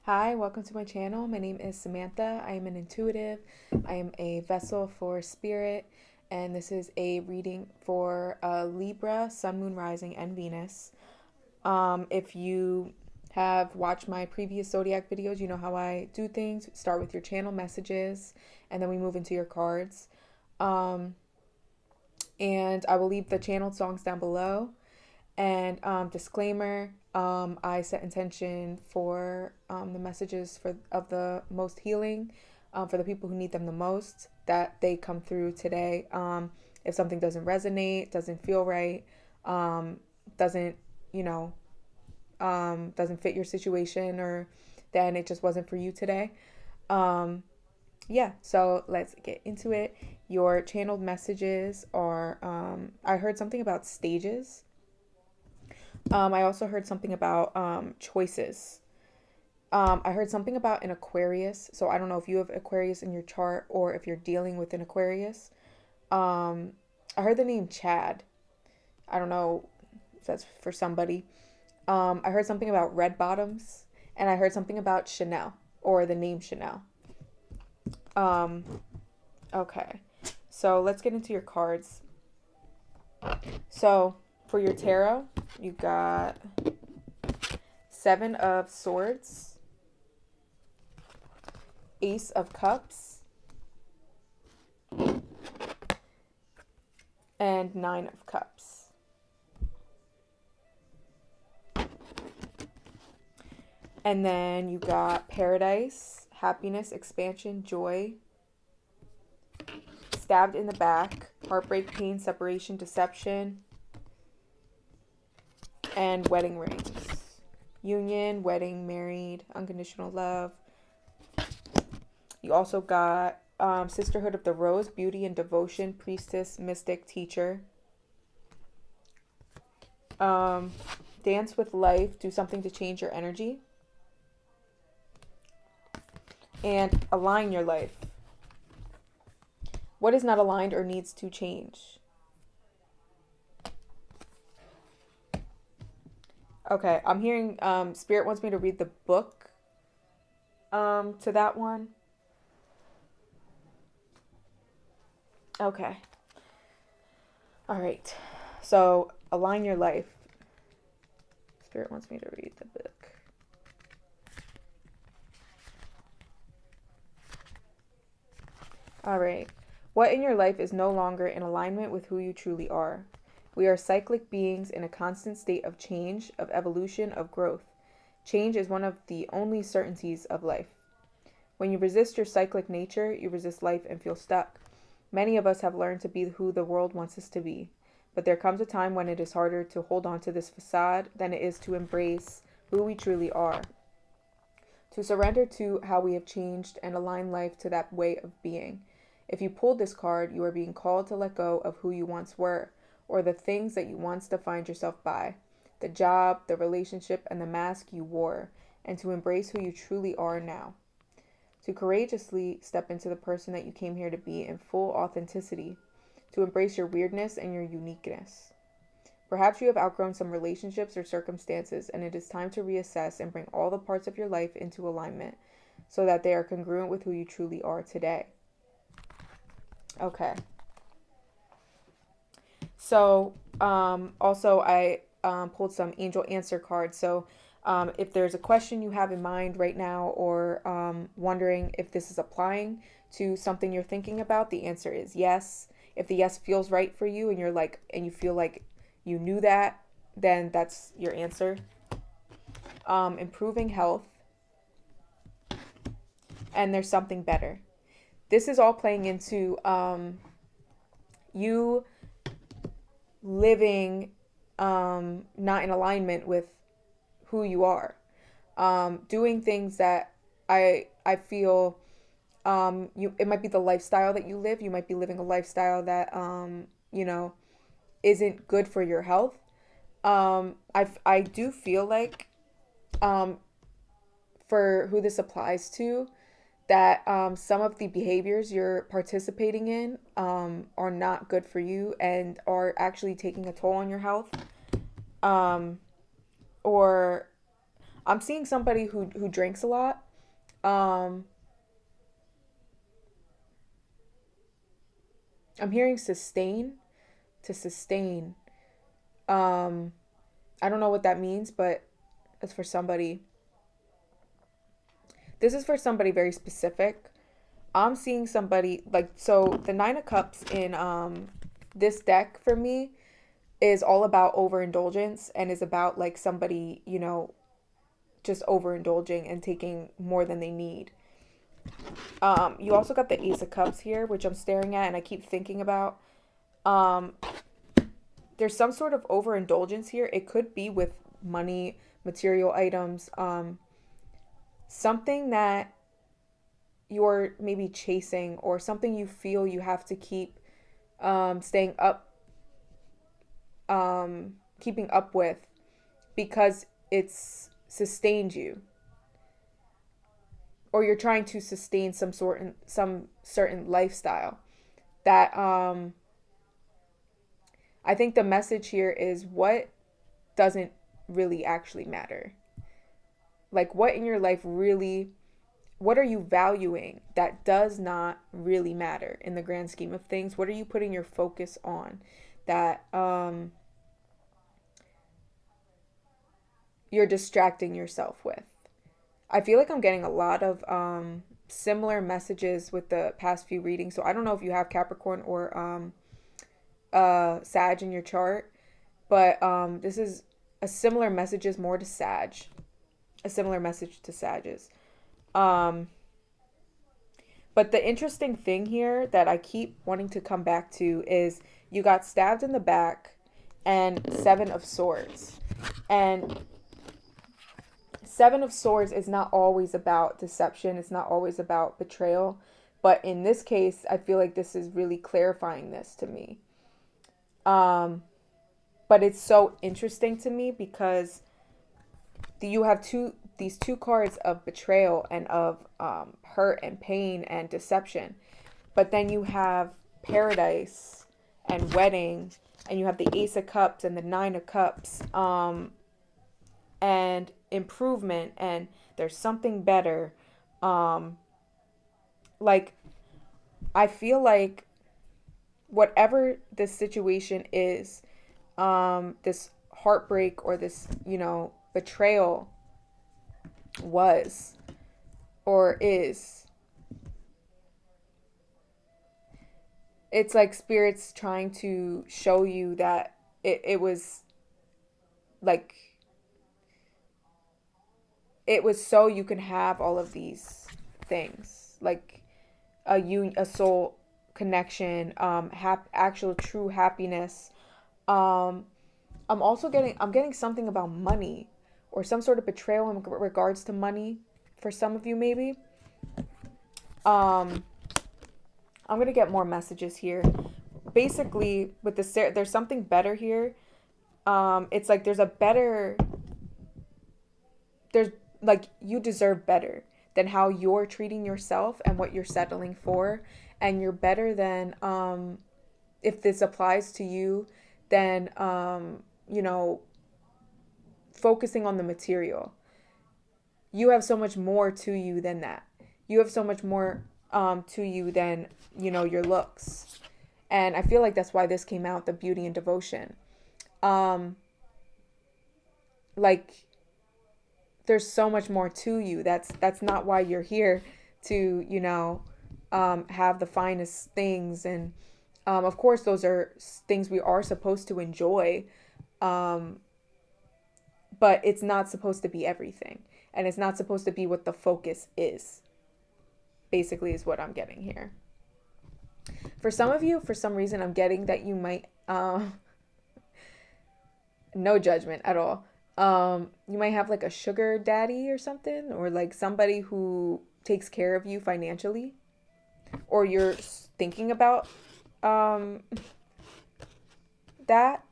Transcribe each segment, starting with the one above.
Hi, welcome to my channel. My name is Samantha. I am an intuitive. I am a vessel for spirit, and this is a reading for Libra, Sun, Moon, Rising, and Venus. If you have watched my previous zodiac videos, you know how I do things. Start with your channel messages, and then we move into your cards. Um, and I will leave the channeled songs down below. And disclaimer, I set intention for the messages for of the most healing for the people who need them the most, that they come through today. If something doesn't resonate, doesn't feel right, um, doesn't, you know, doesn't fit your situation, or then it just wasn't for you today. Um, yeah, so let's get into it. Your channeled messages are, I heard something about stages. I also heard something about choices. I heard something about an Aquarius. So I don't know if you have Aquarius in your chart or if you're dealing with an Aquarius. Um, I heard the name Chad. I don't know if that's for somebody. I heard something about red bottoms, and I heard something about Chanel, or the name Chanel. Um, okay. So let's get into your cards. So for your tarot, you got Seven of Swords, Ace of Cups, and Nine of Cups. And then you got Paradise, Happiness, Expansion, Joy, Stabbed in the Back, Heartbreak, Pain, Separation, Deception, and Wedding Rings. Union, Wedding, Married, Unconditional Love. You also got Sisterhood of the Rose, Beauty and Devotion, Priestess, Mystic, Teacher. Dance with Life, do something to change your energy. And align your life. What is not aligned or needs to change? Okay, I'm hearing Spirit wants me to read the book to that one. Okay. All right. So, align your life. Spirit wants me to read the book. All right. What in your life is no longer in alignment with who you truly are? We are cyclic beings in a constant state of change, of evolution, of growth. Change is one of the only certainties of life. When you resist your cyclic nature, you resist life and feel stuck. Many of us have learned to be who the world wants us to be, but there comes a time when it is harder to hold on to this facade than it is to embrace who we truly are, to surrender to how we have changed and align life to that way of being. If you pulled this card, you are being called to let go of who you once were, or the things that you once defined yourself by, the job, the relationship, and the mask you wore, and to embrace who you truly are now. To courageously step into the person that you came here to be in full authenticity, to embrace your weirdness and your uniqueness. Perhaps you have outgrown some relationships or circumstances, and it is time to reassess and bring all the parts of your life into alignment so that they are congruent with who you truly are today. Okay. So, also, I pulled some angel answer cards. So, if there's a question you have in mind right now, or wondering if this is applying to something you're thinking about, the answer is yes. If the yes feels right for you, and you're like, and you feel like you knew that, then that's your answer. Improving health, and there's something better. This is all playing into you living not in alignment with who you are, doing things that I feel you, it might be the lifestyle that you live. You might be living a lifestyle that you know, isn't good for your health. I do feel like um, for who this applies to, that some of the behaviors you're participating in are not good for you and are actually taking a toll on your health. Um, or I'm seeing somebody who drinks a lot. Um, I'm hearing sustain, to sustain. Um, I don't know what that means, but it's for somebody. This is for somebody very specific. I'm seeing somebody like, so the Nine of Cups in this deck for me is all about overindulgence, and is about like somebody, just overindulging and taking more than they need. You also got the Ace of Cups here, which I'm staring at and I keep thinking about. Um, there's some sort of overindulgence here. It could be with money, material items, something that you're maybe chasing, or something you feel you have to keep staying up, keeping up with, because it's sustained you, or you're trying to sustain some certain lifestyle that I think the message here is what doesn't really actually matter. Like, what in your life really, what are you valuing that does not really matter in the grand scheme of things? What are you putting your focus on that you're distracting yourself with? I feel like I'm getting a lot of similar messages with the past few readings. So I don't know if you have Capricorn or Sag in your chart, but this is a similar messages more to Sag, a similar message to Sages. Um, but the interesting thing here that I keep wanting to come back to is you got stabbed in the back and Seven of Swords. And Seven of Swords is not always about deception. It's not always about betrayal. But in this case, I feel like this is really clarifying this to me. But it's so interesting to me because you have these two cards of betrayal and of hurt and pain and deception. But then you have paradise and wedding, and you have the Ace of Cups and the Nine of Cups, and improvement, and there's something better. Like, I feel like whatever this situation is, this heartbreak or this, betrayal was or is, it's like spirits trying to show you that it was like, it was so you can have all of these things, like a soul connection, actual true happiness. um I'm getting something about money, or some sort of betrayal in regards to money for some of you maybe. um I'm gonna get more messages here. Basically, with the there's something better here. It's like there's like, you deserve better than how you're treating yourself and what you're settling for, and you're better than, if this applies to you, then focusing on the material. You have so much more to you than that. You have so much more to you than, your looks. And I feel like that's why this came out, the beauty and devotion. um like, there's so much more to you. That's not why you're here to, have the finest things. And of course those are things we are supposed to enjoy, um but it's not supposed to be everything, and it's not supposed to be what the focus is, basically, is what I'm getting here. For some of you, for some reason, I'm getting that you might, no judgment at all, you might have like a sugar daddy or something, or like somebody who takes care of you financially, or you're thinking about um that.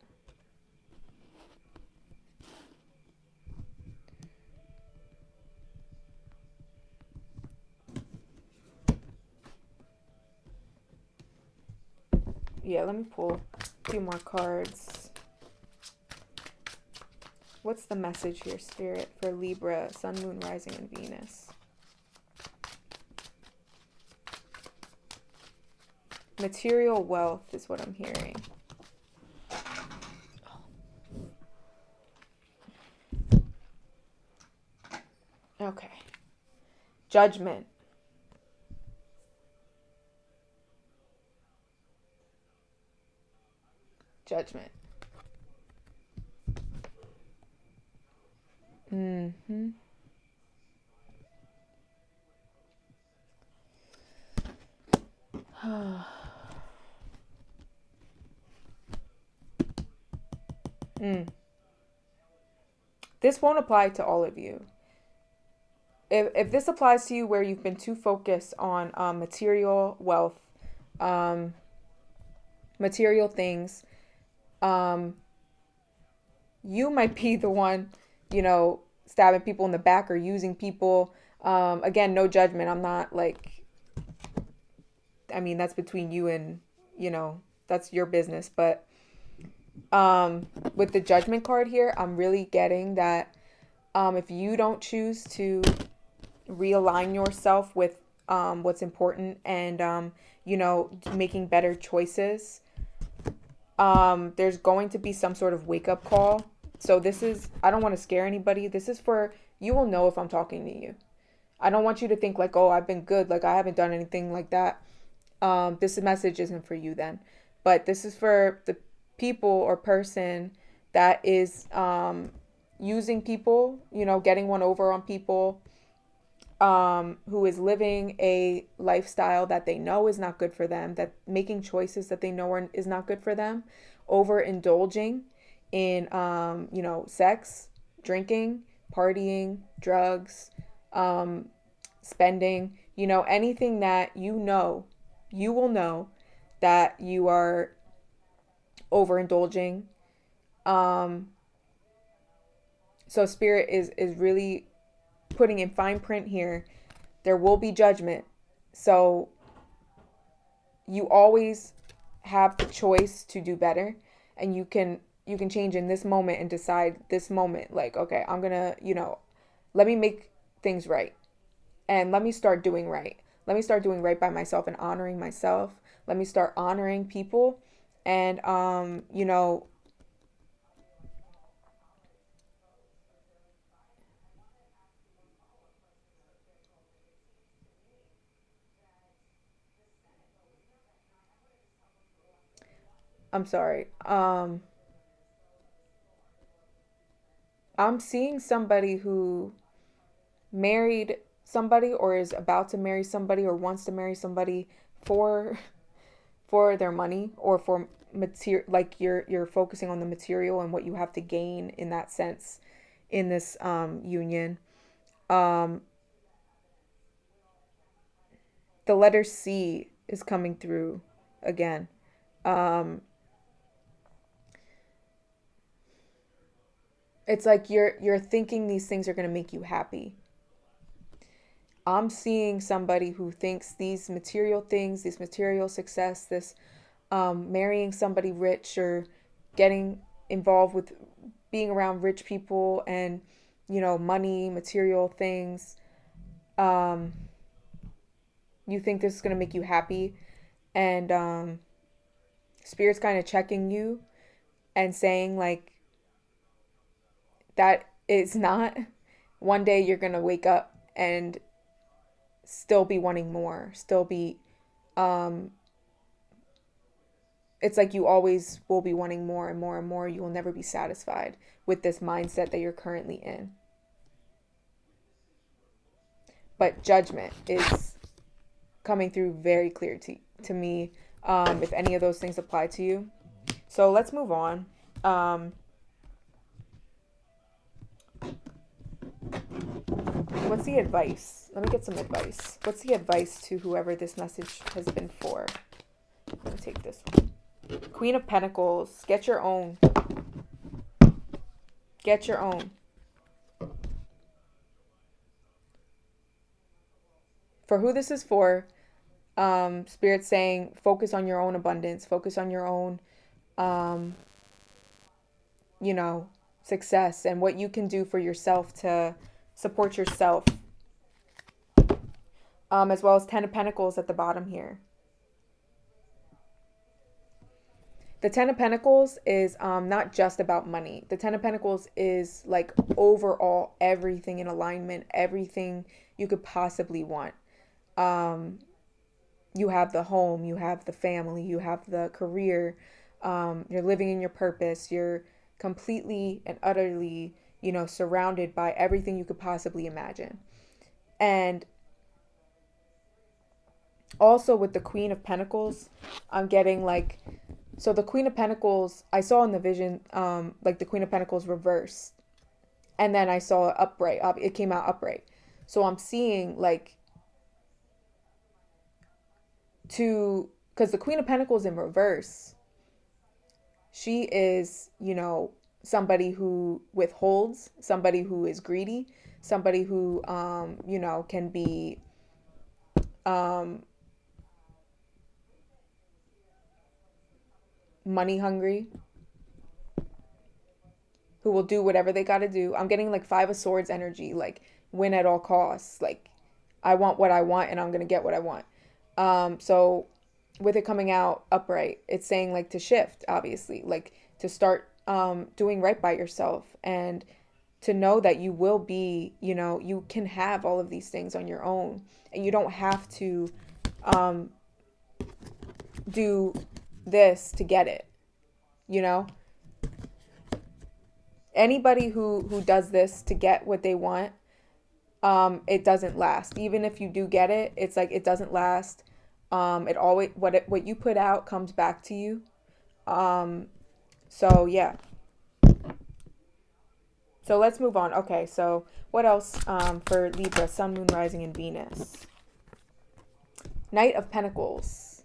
Yeah, let me pull a few more cards. What's the message here, Spirit, for Libra, Sun, Moon, Rising, and Venus? Material wealth is what I'm hearing. Okay. Judgment. Judgment. Mm-hmm. This won't apply to all of you. If this applies to you where you've been too focused on material wealth, material things, you might be the one, stabbing people in the back or using people. Again, no judgment. I'm not like, that's between you and, that's your business. But with the judgment card here, I'm really getting that if you don't choose to realign yourself with what's important and, making better choices, there's going to be some sort of wake-up call. So this is, I don't want to scare anybody. This is for, you will know if I'm talking to you. I don't want you to think like, oh, I've been good, like I haven't done anything like that. This message isn't for you then. But this is for the people or person that is using people, getting one over on people, who is living a lifestyle that they know is not good for them, that making choices that they know is not good for them, overindulging in, sex, drinking, partying, drugs, spending, anything that you will know that you are overindulging. So Spirit is really putting in fine print here. There will be judgment. So you always have the choice to do better, and you can change in this moment and decide this moment, like, okay, I'm gonna, let me make things right and let me start doing right. Let me start doing right by myself and honoring myself. Let me start honoring people and, I'm sorry. I'm seeing somebody who married somebody or is about to marry somebody or wants to marry somebody for their money or for material, like you're focusing on the material and what you have to gain in that sense in this union. Um the letter C is coming through again. Um it's like you're thinking these things are going to make you happy. I'm seeing somebody who thinks these material things, this material success, this marrying somebody rich or getting involved with being around rich people and, money, material things, you think this is going to make you happy. And Spirit's kind of checking you and saying, like, that is not. One day you're going to wake up and still be wanting more, still be, it's like you always will be wanting more and more and more. You will never be satisfied with this mindset that you're currently in. But judgment is coming through very clear to me, if any of those things apply to you. So let's move on. What's the advice? Let me get some advice. What's the advice to whoever this message has been for? Let me take this one. Queen of Pentacles. Get your own. Get your own. For who this is for, Spirit's saying focus on your own abundance. Focus on your own, success and what you can do for yourself to support yourself. As well as Ten of Pentacles at the bottom here. The Ten of Pentacles is not just about money. The Ten of Pentacles is like overall everything in alignment, everything you could possibly want. You have the home, you have the family, you have the career, you're living in your purpose, you're completely and utterly, surrounded by everything you could possibly imagine. And also with the Queen of Pentacles, I'm getting like, so the Queen of Pentacles, I saw in the vision, like the Queen of Pentacles reversed. And then I saw it upright. It came out upright. So I'm seeing like because the Queen of Pentacles in reverse, she is, somebody who withholds, somebody who is greedy, somebody who, can be, money hungry, who will do whatever they got to do. I'm getting like Five of Swords energy, like win at all costs. Like I want what I want and I'm going to get what I want. So with it coming out upright, it's saying like to shift, obviously, like to start doing right by yourself and to know that you will be, you can have all of these things on your own and you don't have to do this to get it. Anybody who does this to get what they want, it doesn't last. Even if you do get it, it's like it doesn't last. It always what you put out comes back to you. So yeah. So let's move on. Okay, so what else for Libra, Sun, Moon, Rising, and Venus? Knight of Pentacles.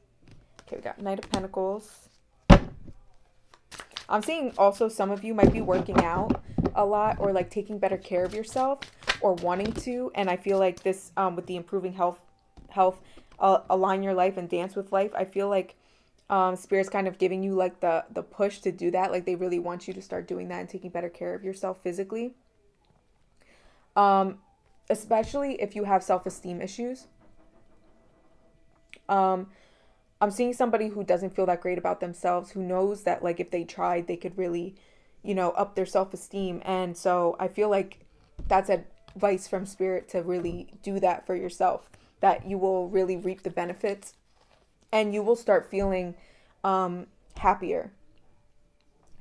Okay, we got Knight of Pentacles. I'm seeing also some of you might be working out a lot or like taking better care of yourself or wanting to. And I feel like this, with the improving health, align your life and dance with life. I feel like Spirit's kind of giving you like the push to do that. Like they really want you to start doing that and taking better care of yourself physically. Especially if you have self-esteem issues. I'm seeing somebody who doesn't feel that great about themselves, who knows that like if they tried, they could really, up their self-esteem. And so I feel like that's advice from Spirit to really do that for yourself, that you will really reap the benefits and you will start feeling happier.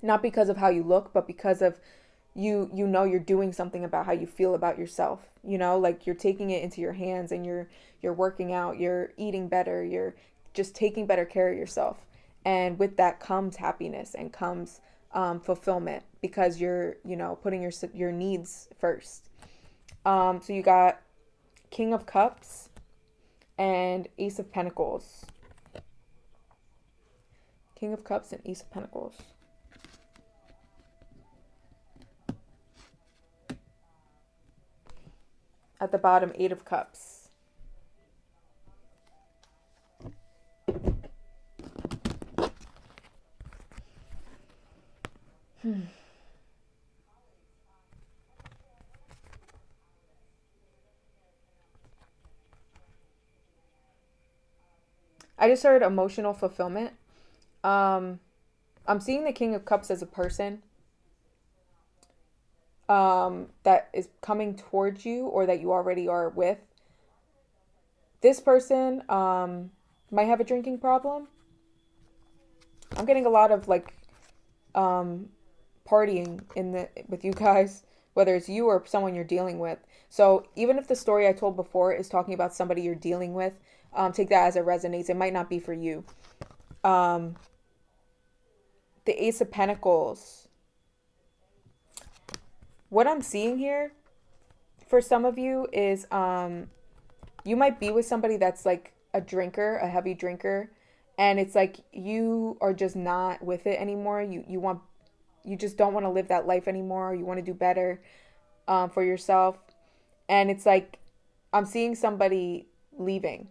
Not because of how you look, but because of you're doing something about how you feel about yourself. Like you're taking it into your hands and you're working out, you're eating better, you're just taking better care of yourself. And with that comes happiness and comes fulfillment because you're, putting your needs first. So you got King of Cups and Ace of Pentacles. King of Cups and Ace of Pentacles. At the bottom, Eight of Cups. I just heard emotional fulfillment. I'm seeing the King of Cups as a person that is coming towards you or that you already are with. This person might have a drinking problem. I'm getting a lot of like partying with you guys, whether it's you or someone you're dealing with. So even if the story I told before is talking about somebody you're dealing with, take that as it resonates. It might not be for you. The Ace of Pentacles. What I'm seeing here for some of you is you might be with somebody that's like a drinker, a heavy drinker, and it's like you are just not with it anymore. You just don't want to live that life anymore. You want to do better for yourself. And it's like I'm seeing somebody leaving.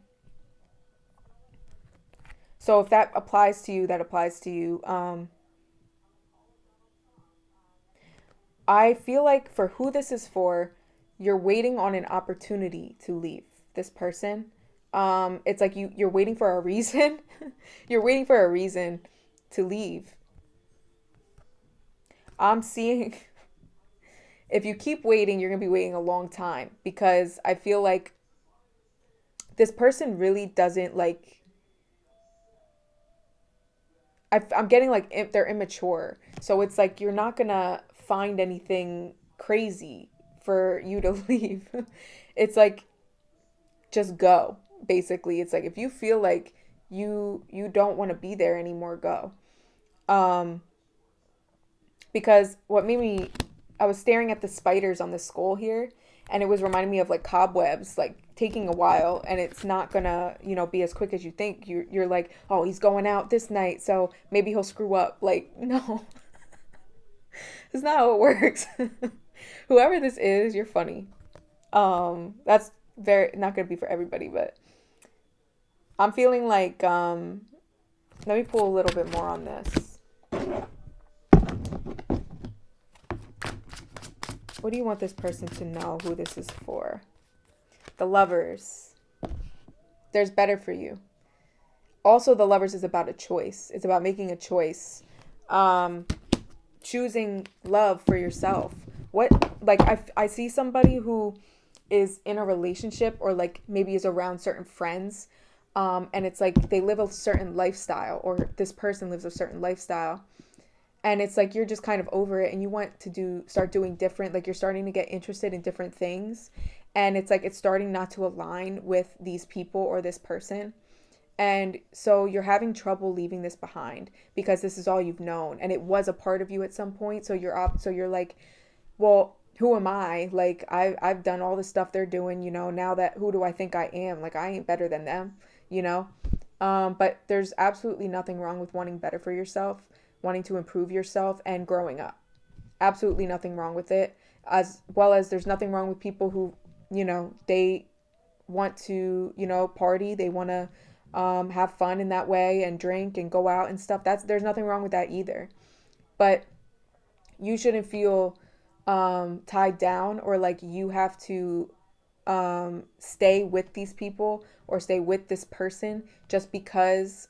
So if that applies to you, that applies to you. I feel like for who this is for, you're waiting on an opportunity to leave this person. It's like you're waiting for a reason. You're waiting for a reason to leave. I'm seeing if you keep waiting, you're going to be waiting a long time because I feel like this person really doesn't like I'm getting like they're immature. So it's like you're not going to find anything crazy for you to leave. It's like just go. Basically, it's like if you feel like you don't want to be there anymore, go. Um because what made me I was staring at the spiders on the skull here, and it was reminding me of like cobwebs, like taking a while, and it's not gonna, be as quick as you think. You're like, oh, he's going out this night, so maybe he'll screw up. Like, no, that's not how it works. Whoever this is, you're funny. That's very not gonna be for everybody, but I'm feeling like let me pull a little bit more on this. What do you want this person to know who this is for? The Lovers. There's better for you. Also, the Lovers is about a choice. It's about making a choice. Um, Choosing love for yourself. What, like, I see somebody who is in a relationship or like maybe is around certain friends. And it's like they live a certain lifestyle, or this person lives a certain lifestyle, and it's like you're just kind of over it and you want to start doing different, like you're starting to get interested in different things, and it's like it's starting not to align with these people or this person, and so you're having trouble leaving this behind because this is all you've known and it was a part of you at some point. So you're like, well, who am I? Like I've done all the stuff they're doing, now that who do I think I am? Like I ain't better than them, you know? But there's absolutely nothing wrong with wanting better for yourself, wanting to improve yourself and growing up. Absolutely nothing wrong with it. As well as there's nothing wrong with people who, they want to, party. They want to have fun in that way and drink and go out and stuff. There's nothing wrong with that either. But you shouldn't feel tied down or like you have to stay with these people or stay with this person just because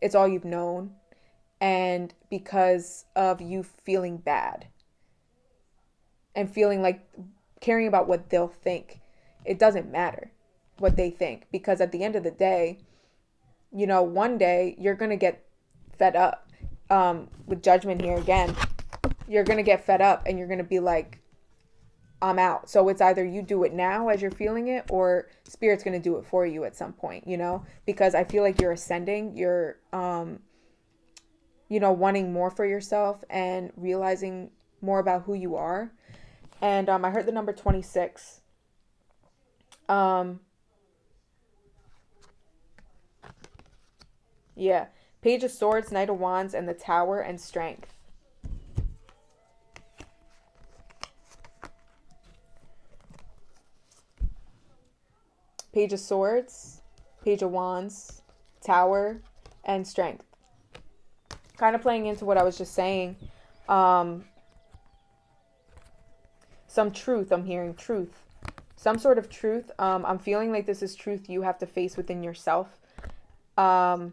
it's all you've known and because of you feeling bad and feeling like caring about what they'll think. It doesn't matter what they think because at the end of the day, one day you're going to get fed up with judgment here again. You're going to get fed up and you're going to be like, I'm out. So it's either you do it now as you're feeling it or spirit's going to do it for you at some point, because I feel like you're ascending, you're, wanting more for yourself and realizing more about who you are. And I heard the number 26. Yeah. Page of Swords, Knight of Wands, and the Tower and Strength. Page of Swords, Page of Wands, Tower, and Strength. Kind of playing into what I was just saying. Some truth. I'm hearing truth. Some sort of truth. I'm feeling like this is truth you have to face within yourself. And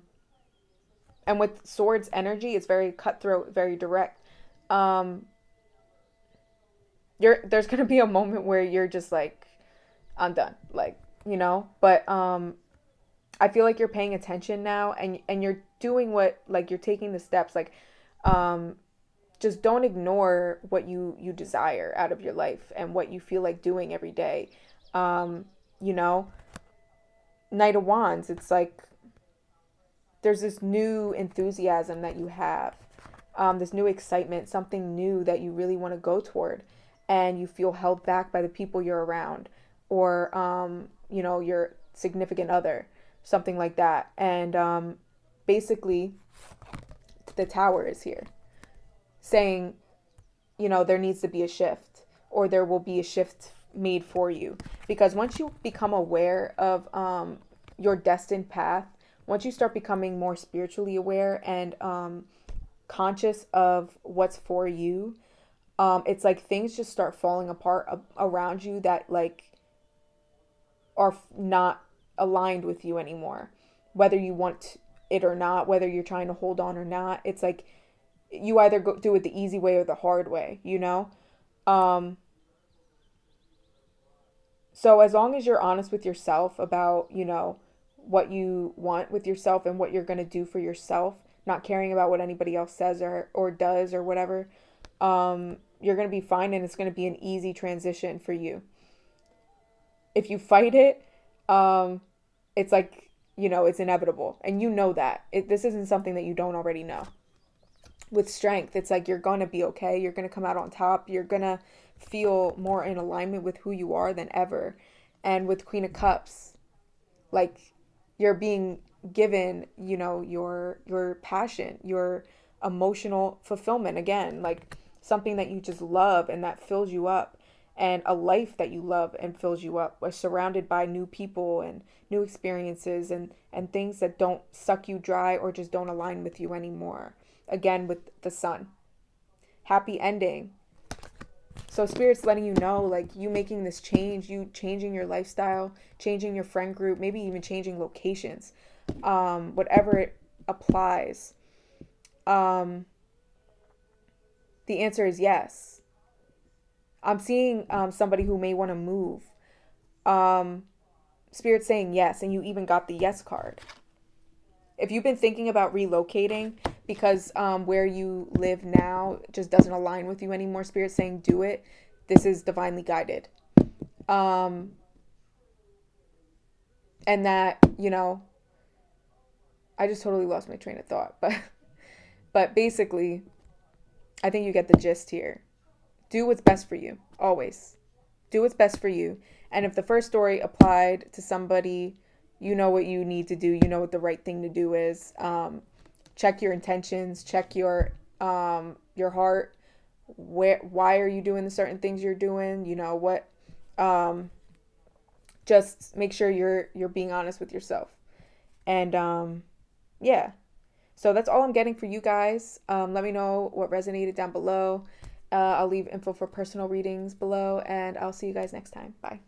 with Swords energy, it's very cutthroat, very direct. There's gonna be a moment where you're just like, I'm done. Like, but I feel like you're paying attention now and you're doing what, like, you're taking the steps, like, just don't ignore what you desire out of your life and what you feel like doing every day. you know Knight of Wands, it's like there's this new enthusiasm that you have, this new excitement, something new that you really want to go toward, and you feel held back by the people you're around, or your significant other, something like that. And basically, the Tower is here, saying, there needs to be a shift, or there will be a shift made for you, because once you become aware of your destined path, once you start becoming more spiritually aware and conscious of what's for you, it's like things just start falling apart around you that like are not aligned with you anymore, whether you want it or not, whether you're trying to hold on or not. It's like you either do it the easy way or the hard way, you know? Um, so as long as you're honest with yourself about, what you want with yourself and what you're going to do for yourself, not caring about what anybody else says or does or whatever, you're going to be fine, and it's going to be an easy transition for you. If you fight it, um, it's like, it's inevitable. And you know that. This isn't something that you don't already know. With strength, it's like you're going to be okay. You're going to come out on top. You're going to feel more in alignment with who you are than ever. And with Queen of Cups, like you're being given, your passion, your emotional fulfillment again, like something that you just love and that fills you up, and a life that you love and fills you up. We're surrounded by new people and new experiences and things that don't suck you dry or just don't align with you anymore. Again, with the sun. Happy ending. So Spirit's letting you know, like, you making this change, you changing your lifestyle, changing your friend group, maybe even changing locations, whatever it applies. Um, the answer is yes. I'm seeing somebody who may want to move. Um, Spirit's saying yes, and you even got the yes card. If you've been thinking about relocating because where you live now just doesn't align with you anymore, Spirit's saying do it. This is divinely guided. Um, and that, I just totally lost my train of thought. But basically, I think you get the gist here. Do what's best for you, always. Do what's best for you. And if the first story applied to somebody, you know what you need to do. You know what the right thing to do is. Check your intentions. Check your heart. Why are you doing the certain things you're doing? You know what? Just make sure you're being honest with yourself. And yeah. So that's all I'm getting for you guys. Let me know what resonated down below. I'll leave info for personal readings below, and I'll see you guys next time. Bye.